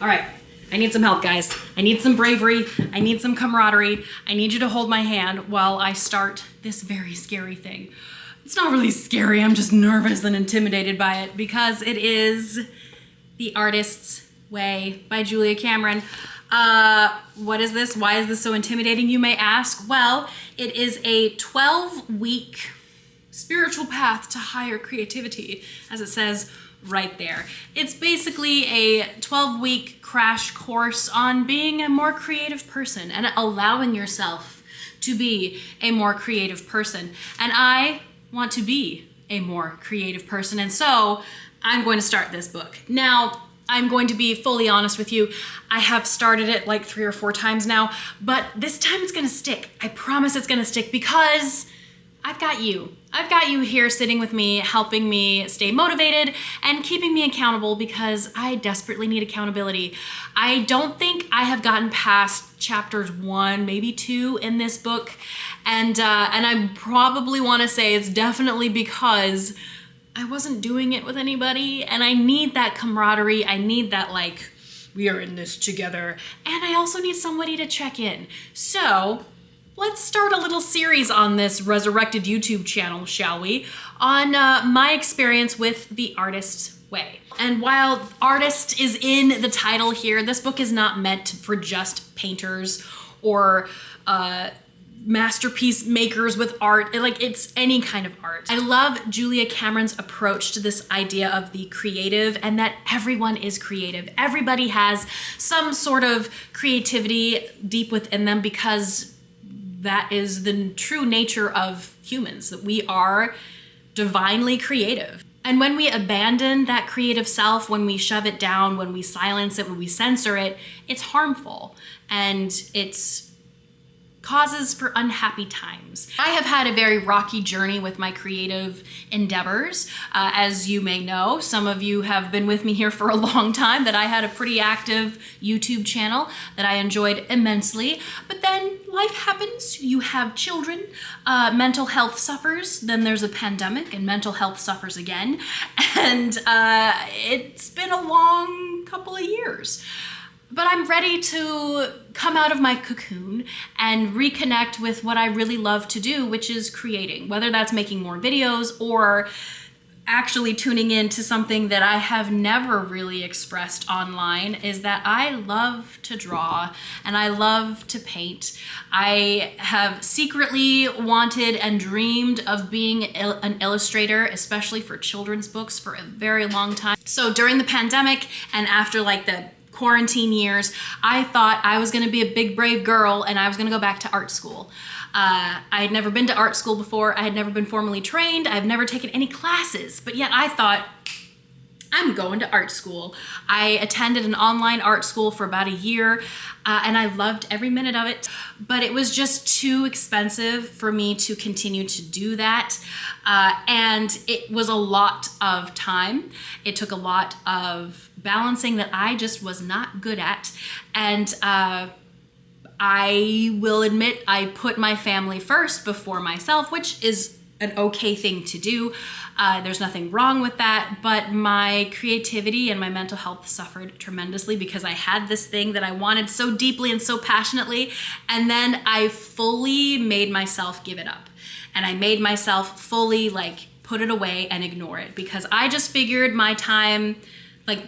All right, I need some help, guys. I need some bravery. I need some camaraderie. I need you to hold my hand while I start this very scary thing. It's not really scary, I'm just nervous and intimidated by it because it is The Artist's Way by Julia Cameron. What is this? Why is this so intimidating, you may ask? Well, it is a 12-week spiritual path to higher creativity, as it says right there. It's basically a 12-week crash course on being a more creative person and allowing yourself to be a more creative person. And I want to be a more creative person, and so I'm going to start this book. Now, I'm going to be fully honest with you. I have started it like 3 or 4 times now, but this time it's gonna stick. I promise it's gonna stick because I've got you. I've got you here sitting with me, helping me stay motivated and keeping me accountable because I desperately need accountability. I don't think I have gotten past chapters 1, maybe 2 in this book. And I probably wanna say it's definitely because I wasn't doing it with anybody, and I need that camaraderie. I need that, like, we are in this together. And I also need somebody to check in. So let's start a little series on this resurrected YouTube channel, shall we? On my experience with The Artist's Way. And while artist is in the title here, this book is not meant for just painters or masterpiece makers with art. It's any kind of art. I love Julia Cameron's approach to this idea of the creative and that everyone is creative. Everybody has some sort of creativity deep within them because that is the true nature of humans, that we are divinely creative. And when we abandon that creative self, when we shove it down, when we silence it, when we censor it, it's harmful and it's causes for unhappy times. I have had a very rocky journey with my creative endeavors. As you may know, some of you have been with me here for a long time, that I had a pretty active YouTube channel that I enjoyed immensely. But then life happens, you have children, mental health suffers, then there's a pandemic and mental health suffers again. And it's been a long couple of years. But I'm ready to come out of my cocoon and reconnect with what I really love to do, which is creating, whether that's making more videos or actually tuning in to something that I have never really expressed online, is that I love to draw and I love to paint. I have secretly wanted and dreamed of being an illustrator, especially for children's books, for a very long time. So during the pandemic and after like the quarantine years, I thought I was gonna be a big, brave girl and I was gonna go back to art school. I had never been to art school before. I had never been formally trained. I've never taken any classes, but yet I thought, I'm going to art school. I attended an online art school for about a year and I loved every minute of it, but it was just too expensive for me to continue to do that. And it was a lot of time. It took a lot of balancing that I just was not good at. And I will admit I put my family first before myself, which is an okay thing to do. There's nothing wrong with that, but my creativity and my mental health suffered tremendously because I had this thing that I wanted so deeply and so passionately, and then I fully made myself give it up. And I made myself fully like put it away and ignore it because I just figured my time, like,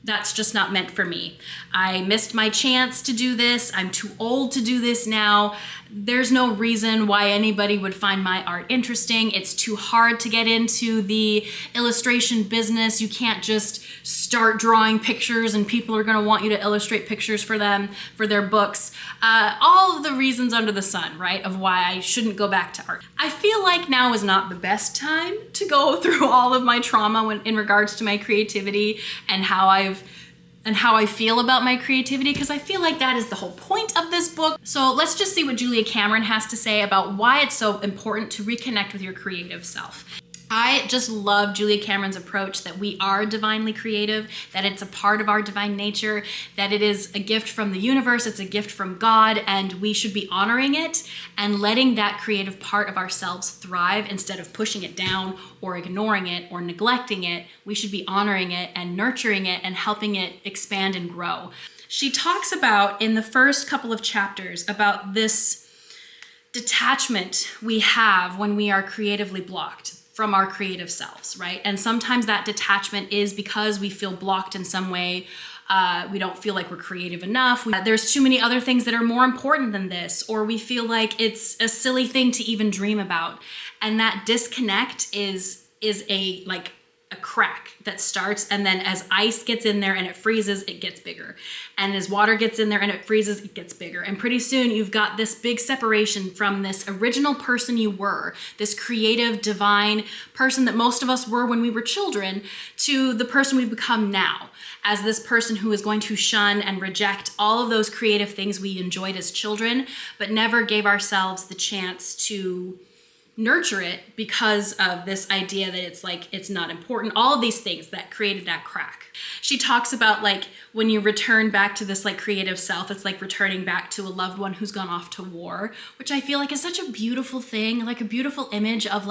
that's just not meant for me. I missed my chance to do this. I'm too old to do this now. There's no reason why anybody would find my art interesting. It's too hard to get into the illustration business. You can't just start drawing pictures and people are gonna want you to illustrate pictures for them, for their books. All of the reasons under the sun, right, of why I shouldn't go back to art. I feel like now is not the best time to go through all of my trauma in regards to my creativity and how I feel about my creativity, because I feel like that is the whole point of this book. So let's just see what Julia Cameron has to say about why it's so important to reconnect with your creative self. I just love Julia Cameron's approach that we are divinely creative, that it's a part of our divine nature, that it is a gift from the universe, it's a gift from God, and we should be honoring it and letting that creative part of ourselves thrive instead of pushing it down or ignoring it or neglecting it. We should be honoring it and nurturing it and helping it expand and grow. She talks about, in the first couple of chapters, about this detachment we have when we are creatively blocked from our creative selves, right? And sometimes that detachment is because we feel blocked in some way. We don't feel like we're creative enough. There's too many other things that are more important than this, or we feel like it's a silly thing to even dream about. And that disconnect is a crack that starts, and then as ice gets in there and it freezes, it gets bigger. And as water gets in there and it freezes, it gets bigger. And pretty soon you've got this big separation from this original person you were, this creative, divine person that most of us were when we were children, to the person we've become now, as this person who is going to shun and reject all of those creative things we enjoyed as children, but never gave ourselves the chance to nurture it because of this idea that it's not important. All of these things that created that crack. She talks about when you return back to this creative self, it's like returning back to a loved one who's gone off to war, which I feel like is such a beautiful thing, a beautiful image of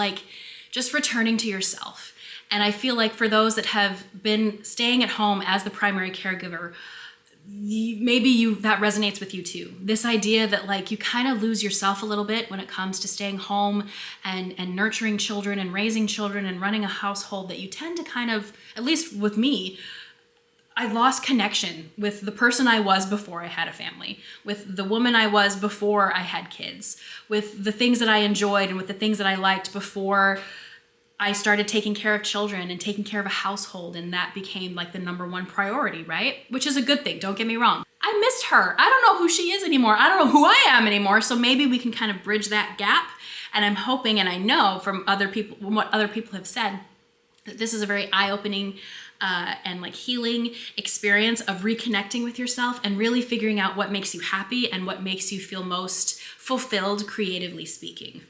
just returning to yourself. And I feel like for those that have been staying at home as the primary caregiver, maybe that resonates with you too. This idea that you kind of lose yourself a little bit when it comes to staying home and nurturing children and raising children and running a household, that you tend to kind of, at least with me, I lost connection with the person I was before I had a family, with the woman I was before I had kids, with the things that I enjoyed and with the things that I liked before I started taking care of children and taking care of a household, and that became the number one priority, right? Which is a good thing, don't get me wrong. I missed her. I don't know who she is anymore. I don't know who I am anymore. So maybe we can kind of bridge that gap. And I'm hoping, and I know from what other people have said, that this is a very eye-opening and healing experience of reconnecting with yourself and really figuring out what makes you happy and what makes you feel most fulfilled, creatively speaking.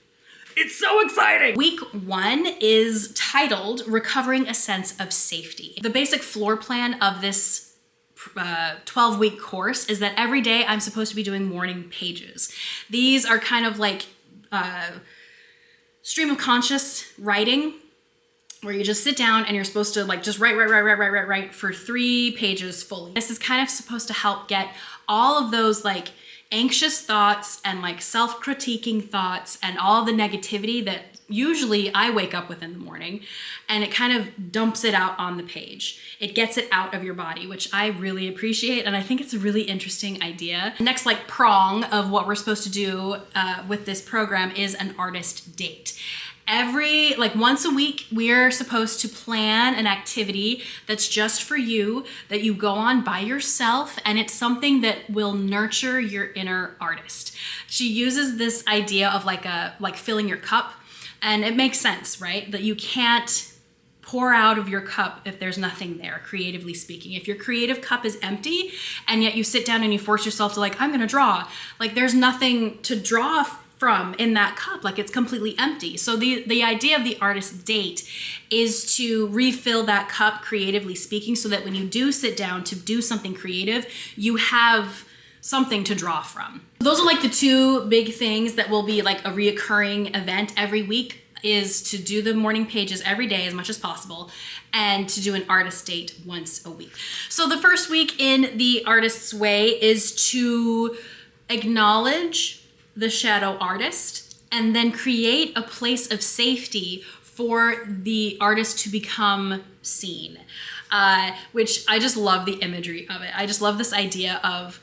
It's so exciting! Week 1 is titled Recovering a Sense of Safety. The basic floor plan of this 12-week course is that every day I'm supposed to be doing morning pages. These are kind of stream of conscious writing, where you just sit down and you're supposed to just write for 3 pages fully. This is kind of supposed to help get all of those anxious thoughts and self-critiquing thoughts and all the negativity that usually I wake up with in the morning, and it kind of dumps it out on the page. It gets it out of your body, which I really appreciate, and I think it's a really interesting idea. Next prong of what we're supposed to do with this program is an artist date. Once a week, we're supposed to plan an activity that's just for you, that you go on by yourself, and it's something that will nurture your inner artist. She uses this idea of filling your cup, and it makes sense, right? That you can't pour out of your cup if there's nothing there, creatively speaking. If your creative cup is empty, and yet you sit down and you force yourself to I'm gonna draw, there's nothing to draw from in that cup, it's completely empty. So the idea of the artist date is to refill that cup, creatively speaking, so that when you do sit down to do something creative, you have something to draw from. Those are the 2 big things that will be a reoccurring event every week, is to do the morning pages every day as much as possible, and to do an artist date once a week. So the first week in the Artist's Way is to acknowledge the shadow artist, and then create a place of safety for the artist to become seen, which I just love the imagery of it. I just love this idea of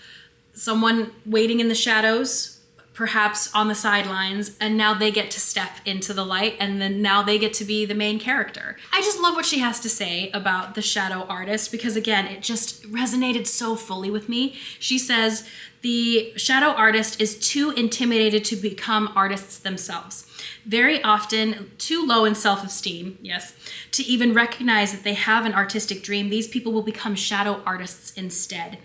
someone waiting in the shadows, perhaps on the sidelines, and now they get to step into the light, and then now they get to be the main character. I just love what she has to say about the shadow artist, because again, it just resonated so fully with me. She says, the shadow artist is too intimidated to become artists themselves. Very often too low in self-esteem, yes, to even recognize that they have an artistic dream. These people will become shadow artists instead.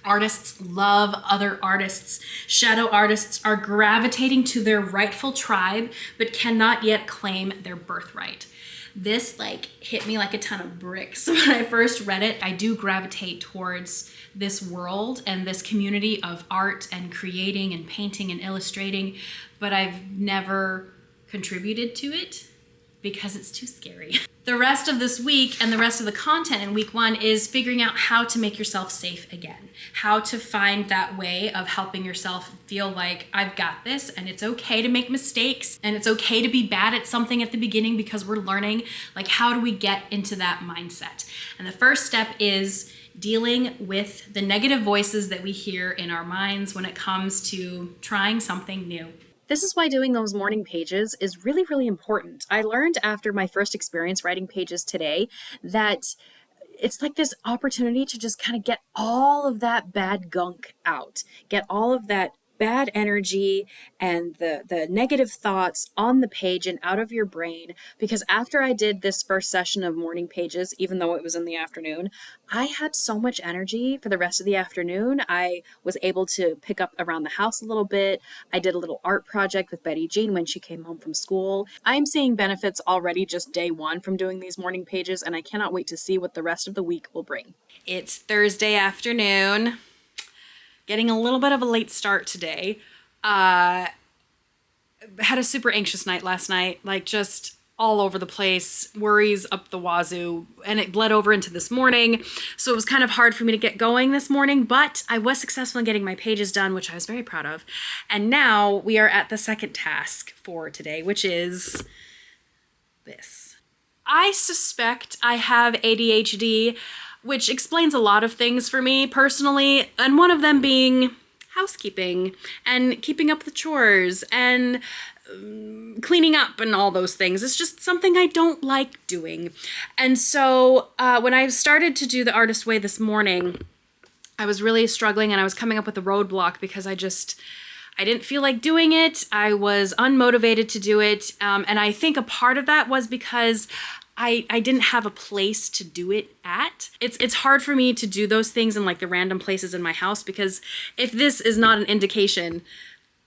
Artists love other artists. Shadow artists are gravitating to their rightful tribe, but cannot yet claim their birthright. This like hit me like a ton of bricks when I first read it. I do gravitate towards this world and this community of art and creating and painting and illustrating, but I've never contributed to it because it's too scary. The rest of this week and the rest of the content in week 1 is figuring out how to make yourself safe again, how to find that way of helping yourself feel like I've got this, and it's okay to make mistakes, and it's okay to be bad at something at the beginning because we're learning. Like, how do we get into that mindset? And the first step is dealing with the negative voices that we hear in our minds when it comes to trying something new. This is why doing those morning pages is really, really important. I learned after my first experience writing pages today that it's like this opportunity to just kind of get all of that bad gunk out, get all of that bad energy and the negative thoughts on the page and out of your brain. Because after I did this first session of morning pages, even though it was in the afternoon, I had so much energy for the rest of the afternoon. I was able to pick up around the house a little bit. I did a little art project with Betty Jean when she came home from school. I'm seeing benefits already just day 1 from doing these morning pages, and I cannot wait to see what the rest of the week will bring. It's Thursday afternoon. Getting a little bit of a late start today. Had a super anxious night last night, like just all over the place, worries up the wazoo, and it bled over into this morning. So it was kind of hard for me to get going this morning, but I was successful in getting my pages done, which I was very proud of. And now we are at the second task for today, which is this. I suspect I have ADHD, which explains a lot of things for me personally, and one of them being housekeeping and keeping up the chores and cleaning up and all those things. It's just something I don't like doing. And so when I started to do the Artist Way this morning, I was really struggling and I was coming up with a roadblock because I didn't feel like doing it. I was unmotivated to do it. And I think a part of that was because I didn't have a place to do it at. It's hard for me to do those things in like the random places in my house, because if this is not an indication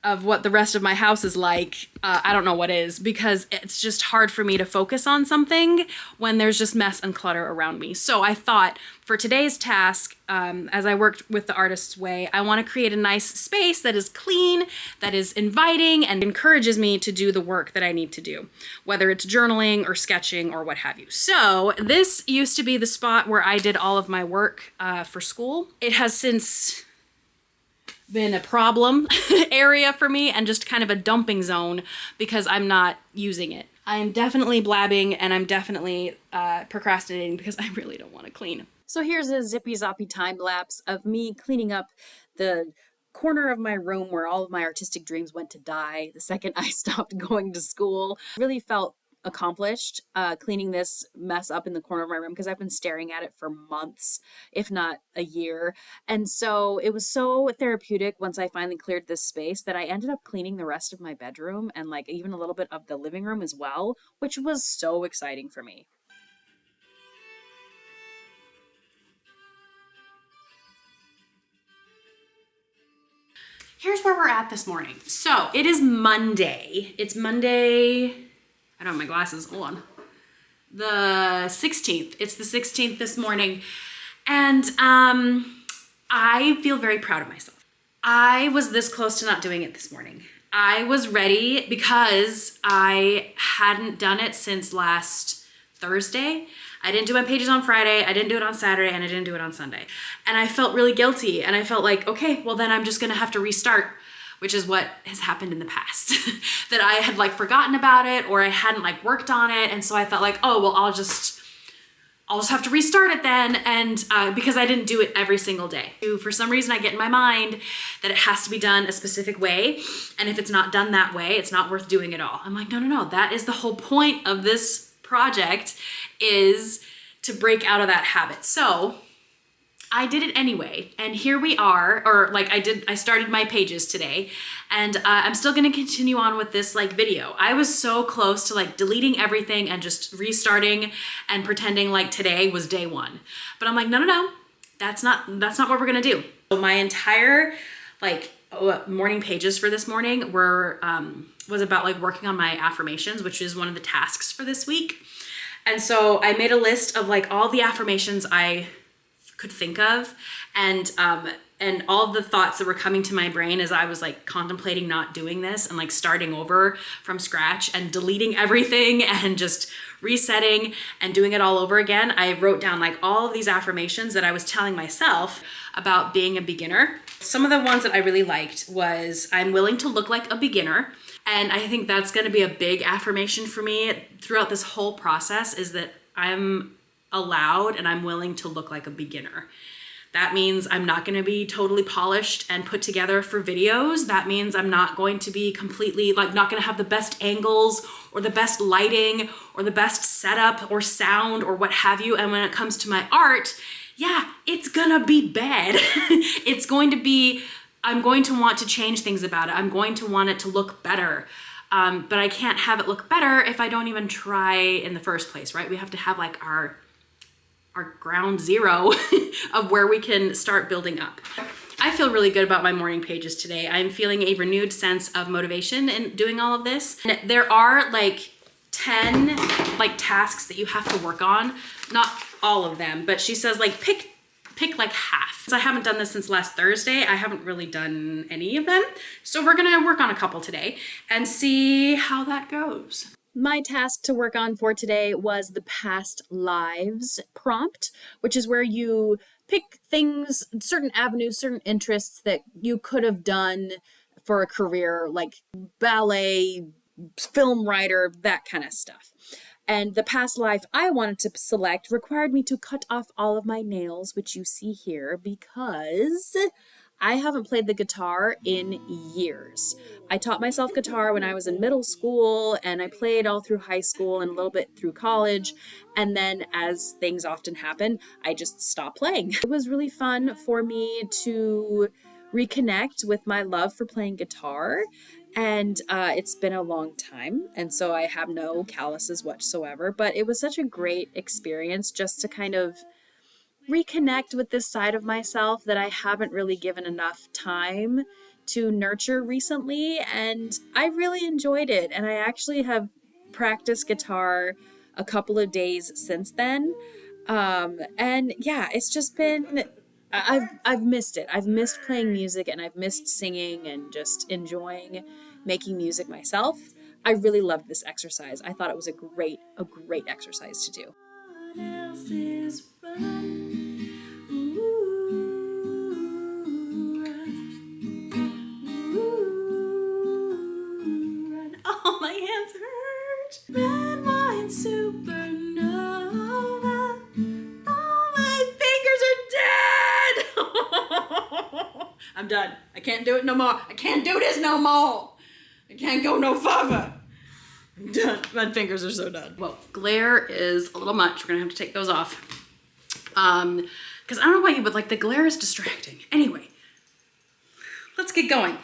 of what the rest of my house is like, I don't know what is, because it's just hard for me to focus on something when there's just mess and clutter around me. So I thought for today's task, as I worked with the Artist's Way, I want to create a nice space that is clean, that is inviting, and encourages me to do the work that I need to do, whether it's journaling or sketching or what have you. So this used to be the spot where I did all of my work for school. It has since been a problem area for me and just kind of a dumping zone because I'm not using it. I'm definitely blabbing and I'm definitely procrastinating because I really don't want to clean. So here's a zippy zoppy time lapse of me cleaning up the corner of my room where all of my artistic dreams went to die the second I stopped going to school. Really felt accomplished cleaning this mess up in the corner of my room because I've been staring at it for months, if not a year. And so it was so therapeutic once I finally cleared this space that I ended up cleaning the rest of my bedroom and like even a little bit of the living room as well, which was so exciting for me. Here's where we're at this morning. So it is Monday. It's Monday. I don't have my glasses. Hold on. The 16th. It's the 16th this morning. And I feel very proud of myself. I was this close to not doing it this morning. I was ready because I hadn't done it since last Thursday. I didn't do my pages on Friday, I didn't do it on Saturday, and I didn't do it on Sunday. And I felt really guilty, and I felt like, okay, well then I'm just gonna have to restart, which is what has happened in the past. That I had like forgotten about it, or I hadn't like worked on it, and so I felt like, oh, well I'll just have to restart it then, and because I didn't do it every single day. For some reason I get in my mind that it has to be done a specific way, and if it's not done that way, it's not worth doing at all. I'm like, no, that is the whole point of this project, is to break out of that habit. So I did it anyway, and here we are, or like I started my pages today, and I'm still gonna continue on with this like video. I was so close to like deleting everything and just restarting and pretending like today was day one. But I'm like, no, that's not what we're gonna do. So my entire like morning pages for this morning were was about like working on my affirmations, which is one of the tasks for this week. And so I made a list of like all the affirmations I could think of, and all of the thoughts that were coming to my brain as I was like contemplating not doing this and like starting over from scratch and deleting everything and just resetting and doing it all over again. I wrote down like all of these affirmations that I was telling myself about being a beginner. Some of the ones that I really liked was, I'm willing to look like a beginner. And I think that's going to be a big affirmation for me throughout this whole process, is that I'm allowed and I'm willing to look like a beginner. That means I'm not going to be totally polished and put together for videos. That means I'm not going to be completely, like, not going to have the best angles or the best lighting or the best setup or sound or what have you. And when it comes to my art, yeah, it's gonna be bad. It's going to be, I'm going to want to change things about it. I'm going to want it to look better. But I can't have it look better if I don't even try in the first place, right? We have to have like our ground zero of where we can start building up. I feel really good about my morning pages today. I'm feeling a renewed sense of motivation in doing all of this. And there are like 10 like tasks that you have to work on, not all of them, but she says like pick like half. So I haven't done this since last Thursday. I haven't really done any of them. So we're gonna work on a couple today and see how that goes. My task to work on for today was the past lives prompt, which is where you pick things, certain avenues, certain interests that you could have done for a career, like ballet, film writer, that kind of stuff. And the past life I wanted to select required me to cut off all of my nails, which you see here, because I haven't played the guitar in years. I taught myself guitar when I was in middle school, and I played all through high school and a little bit through college. And then, as things often happen, I just stopped playing. It was really fun for me to reconnect with my love for playing guitar. And it's been a long time, and so I have no calluses whatsoever. But it was such a great experience just to kind of reconnect with this side of myself that I haven't really given enough time to nurture recently, and I really enjoyed it. And I actually have practiced guitar a couple of days since then, and yeah, it's just been, I've missed it. I've missed playing music, and I've missed singing and just enjoying making music myself. I really loved this exercise. I thought it was a great exercise to do. Oh, my hands hurt. Red wine supernova. Oh, my fingers are dead. I'm done. I can't do it no more. I can't do this no more. I can't go no further. I'm done. My fingers are so done. Well, glare is a little much. We're gonna have to take those off. Because I don't know about you, but like the glare is distracting. Anyway, let's get going.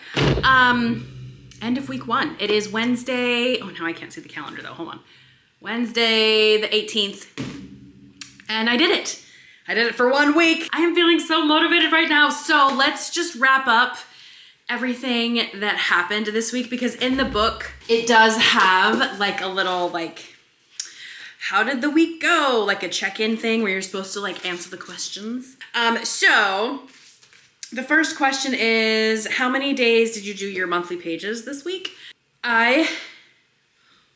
End of week 1. It is Wednesday. Oh, now I can't see the calendar though. Hold on. Wednesday the 18th. And I did it. I did it for 1 week. I am feeling so motivated right now. So let's just wrap up everything that happened this week, because in the book, it does have like a little like, how did the week go? Like a check-in thing where you're supposed to like answer the questions. So the first question is, how many days did you do your monthly pages this week? I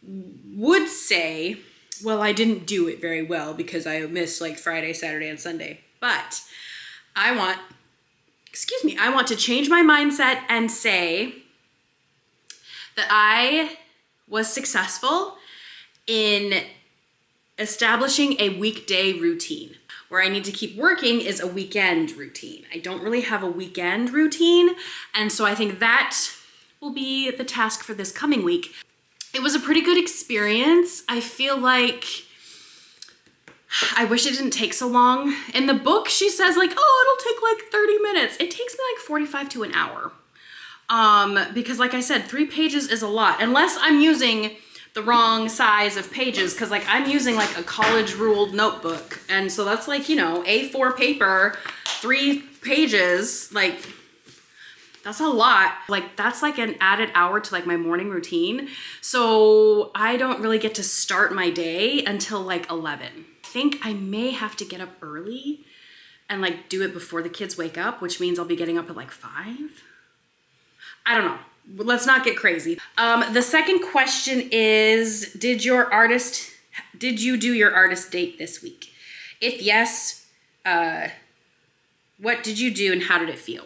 would say, well, I didn't do it very well because I missed like Friday, Saturday, and Sunday. But I want to change my mindset and say that I was successful in establishing a weekday routine. Where I need to keep working is a weekend routine. I don't really have a weekend routine, and so I think that will be the task for this coming week. It was a pretty good experience. I feel like I wish it didn't take so long. In the book, she says like, oh, it'll take like 30 minutes. It takes me like 45 to an hour. Because like I said, 3 pages is a lot, unless I'm using the wrong size of pages, because like I'm using like a college ruled notebook, and so that's like, you know, A4 paper, 3 pages, like That's a lot. Like that's like an added hour to like my morning routine. So I don't really get to start my day until like 11. I think I may have to get up early and like do it before the kids wake up, which means I'll be getting up at like 5. I don't know. Let's not get crazy. The second question is, did you do your artist date this week? If yes, what did you do and how did it feel?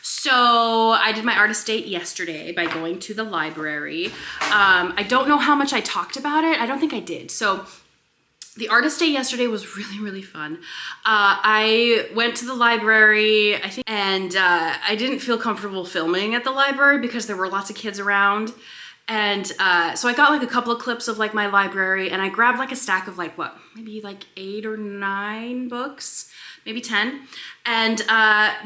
So I did my artist date yesterday by going to the library. I don't know how much I talked about it. I don't think I did. So the artist day yesterday was really, really fun. I went to the library, I think, and I didn't feel comfortable filming at the library because there were lots of kids around. And so I got like a couple of clips of like my library, and I grabbed like a stack of like maybe like 8 or 9 books, maybe 10, and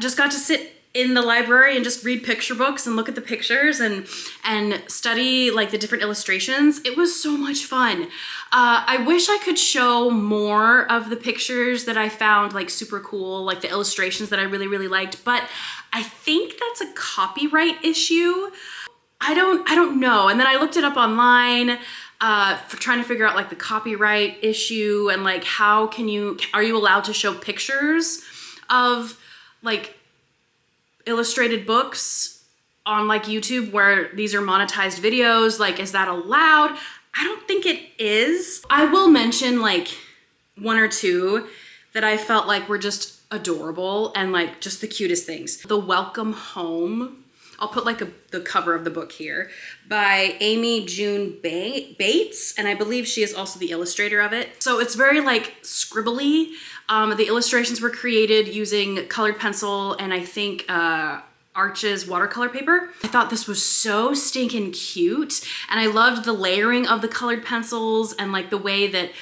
just got to sit in the library and just read picture books and look at the pictures and study like the different illustrations. It was so much fun. I wish I could show more of the pictures that I found like super cool, like the illustrations that I really, really liked, but I think that's a copyright issue. I don't know. And then I looked it up online for trying to figure out like the copyright issue and like are you allowed to show pictures of like illustrated books on like YouTube where these are monetized videos? Like, is that allowed? I don't think it is. I will mention like 1 or 2 that I felt like were just adorable and like just the cutest things. The Welcome Home, I'll put like the cover of the book here, by Amy June Bates, and I believe she is also the illustrator of it. So it's very like scribbly. The illustrations were created using colored pencil and I think Arch's watercolor paper. I thought this was so stinking cute, and I loved the layering of the colored pencils and like the way that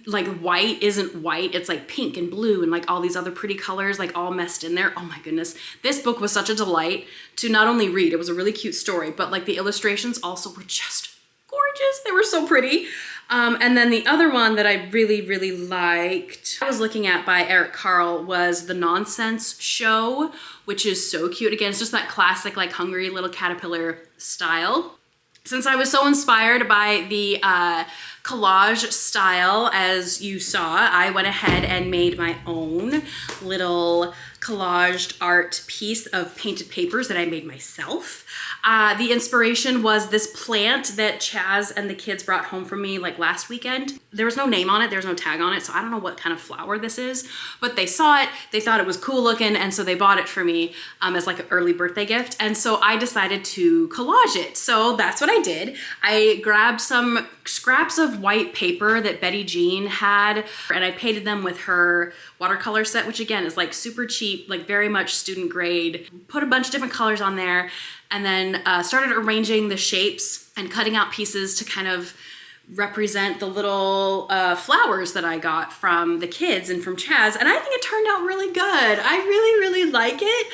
like white isn't white, it's like pink and blue and like all these other pretty colors like all messed in there. Oh my goodness. This book was such a delight to not only read, it was a really cute story, but like the illustrations also were just gorgeous. They were so pretty. And then the other one that I really, really liked, I was looking at by Carle, was The Nonsense Show, which is so cute. Again, it's just that classic like hungry little caterpillar style. Since I was so inspired by the collage style, as you saw, I went ahead and made my own little collaged art piece of painted papers that I made myself. The inspiration was this plant that Chaz and the kids brought home from me like last weekend. There was no name on it, there was no tag on it, so I don't know what kind of flower this is, but they saw it, they thought it was cool looking, and so they bought it for me as like an early birthday gift, and so I decided to collage it. So that's what I did. I grabbed some scraps of white paper that Betty Jean had, and I painted them with her watercolor set, which again is like super cheap, like very much student grade. Put a bunch of different colors on there, and then started arranging the shapes and cutting out pieces to kind of represent the little flowers that I got from the kids and from Chaz, and I think it turned out really good. I really, really like it.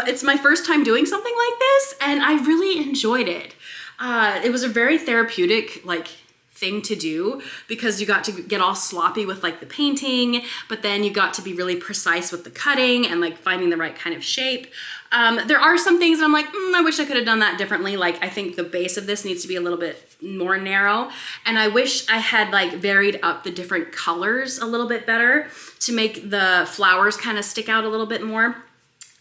It's my first time doing something like this, and I really enjoyed it. It was a very therapeutic like thing to do because you got to get all sloppy with like the painting, but then you got to be really precise with the cutting and like finding the right kind of shape. There are some things that I'm like, I wish I could have done that differently. Like I think the base of this needs to be a little bit more narrow, and I wish I had like varied up the different colors a little bit better to make the flowers kind of stick out a little bit more.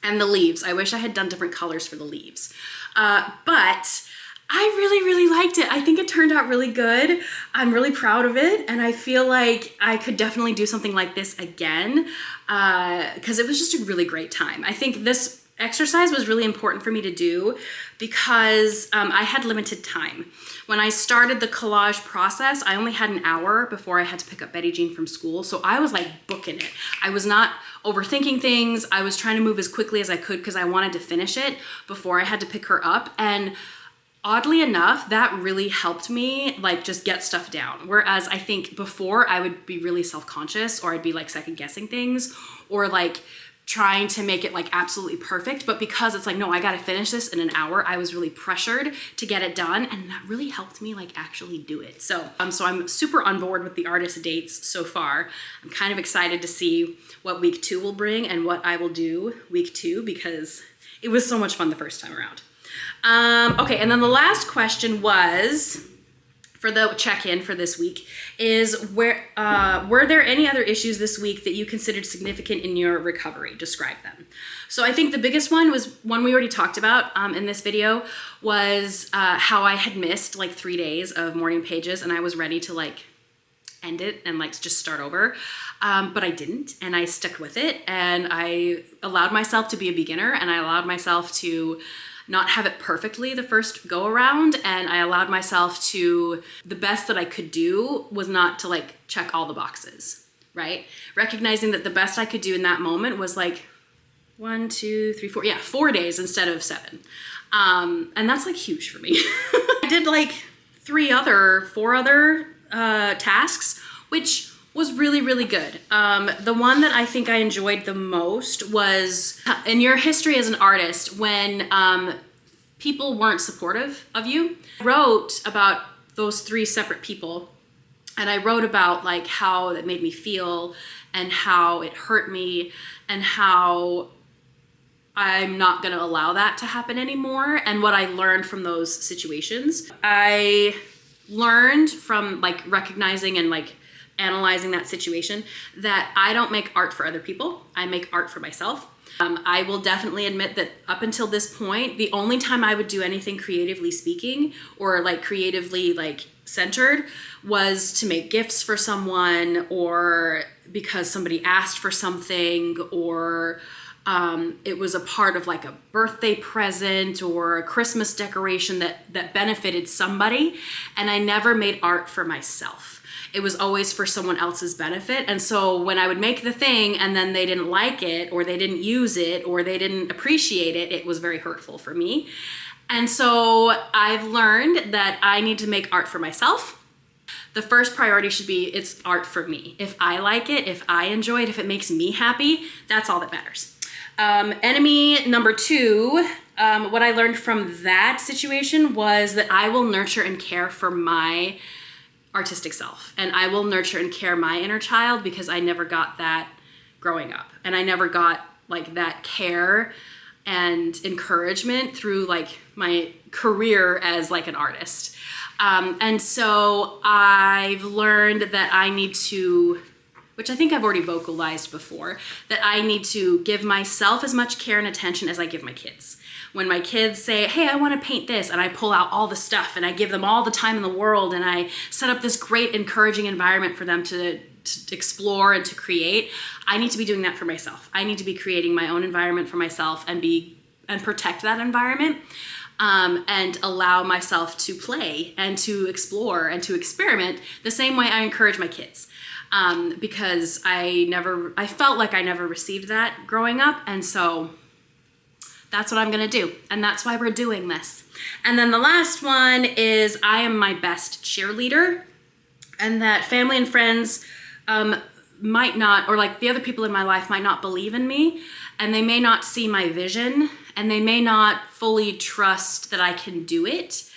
And the leaves, I wish I had done different colors for the leaves. But I really, really liked it. I think it turned out really good. I'm really proud of it, and I feel like I could definitely do something like this again because it was just a really great time. I think this exercise was really important for me to do because I had limited time. When I started the collage process, I only had an hour before I had to pick up Betty Jean from school, so I was like booking it. I was not overthinking things. I was trying to move as quickly as I could because I wanted to finish it before I had to pick her up, and oddly enough, that really helped me like just get stuff down. Whereas I think before I would be really self-conscious, or I'd be like second guessing things, or like trying to make it like absolutely perfect, but because it's like, no, I gotta finish this in an hour, I was really pressured to get it done, and that really helped me like actually do it. So I'm super on board with the artist dates so far. I'm kind of excited to see what week 2 will bring and what I will do week 2, because it was so much fun the first time around. Okay, and then the last question was, for the check-in for this week, is were there any other issues this week that you considered significant in your recovery? Describe them. So I think the biggest one was one we already talked about in this video, was how I had missed like 3 days of morning pages, and I was ready to like end it and like just start over. But I didn't, and I stuck with it, and I allowed myself to be a beginner, and I allowed myself to not have it perfectly the first go around, and I allowed myself to, the best that I could do was not to like check all the boxes, right? Recognizing that the best I could do in that moment was like 1, 2, 3, 4, 4 days instead of 7. And that's like huge for me. I did like 4 other tasks, which was really, really good. The one that I think I enjoyed the most was in your history as an artist, when people weren't supportive of you. I wrote about those 3 separate people, and I wrote about like how that made me feel and how it hurt me and how I'm not gonna allow that to happen anymore, and what I learned from those situations. I learned from like recognizing and like analyzing that situation that I don't make art for other people. I make art for myself. I will definitely admit that up until this point, the only time I would do anything creatively speaking or like creatively like centered was to make gifts for someone, or because somebody asked for something, or it was a part of like a birthday present or a Christmas decoration that benefited somebody, and I never made art for myself. It was always for someone else's benefit. And so when I would make the thing and then they didn't like it, or they didn't use it, or they didn't appreciate it, it was very hurtful for me. And so I've learned that I need to make art for myself. The first priority should be, it's art for me. If I like it, if I enjoy it, if it makes me happy, that's all that matters. Enemy number 2, what I learned from that situation was that I will nurture and care for my artistic self, and I will nurture and care my inner child, because I never got that growing up, and I never got like that care and encouragement through like my career as like an artist. And so I've learned that I need to, which I think I've already vocalized before, that I need to give myself as much care and attention as I give my kids. When my kids say, hey, I want to paint this, and I pull out all the stuff and I give them all the time in the world, and I set up this great encouraging environment for them to explore and to create, I need to be doing that for myself. I need to be creating my own environment for myself and protect that environment, and allow myself to play and to explore and to experiment the same way I encourage my kids. Because I felt like I never received that growing up, and so that's what I'm gonna do, and that's why we're doing this. And then the last one is, I am my best cheerleader, and that family and friends might not, or like the other people in my life might not believe in me, and they may not see my vision, and they may not fully trust that I can do it.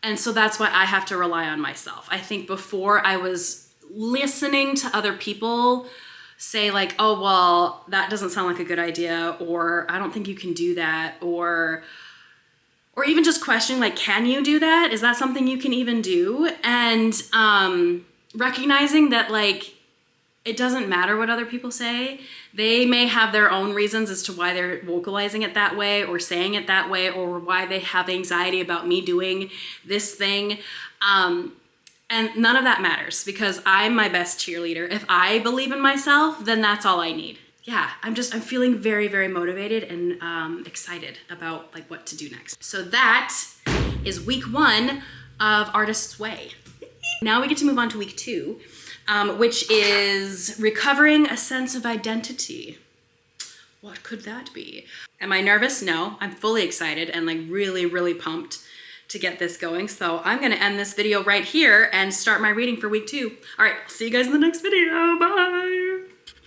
And so that's why I have to rely on myself. I think before I was listening to other people say like, oh, well, that doesn't sound like a good idea, or I don't think you can do that, or even just questioning like, can you do that? Is that something you can even do? And recognizing that like, it doesn't matter what other people say. They may have their own reasons as to why they're vocalizing it that way or saying it that way, or why they have anxiety about me doing this thing. And none of that matters, because I'm my best cheerleader. If I believe in myself, then that's all I need. Yeah, I'm feeling very, very motivated and excited about like what to do next. So that is week 1 of Artist's Way. Now we get to move on to week 2, which is recovering a sense of identity. What could that be? Am I nervous? No, I'm fully excited and like really, really pumped to get this going. So I'm gonna end this video right here and start my reading for week 2. All right, see you guys in the next video, bye.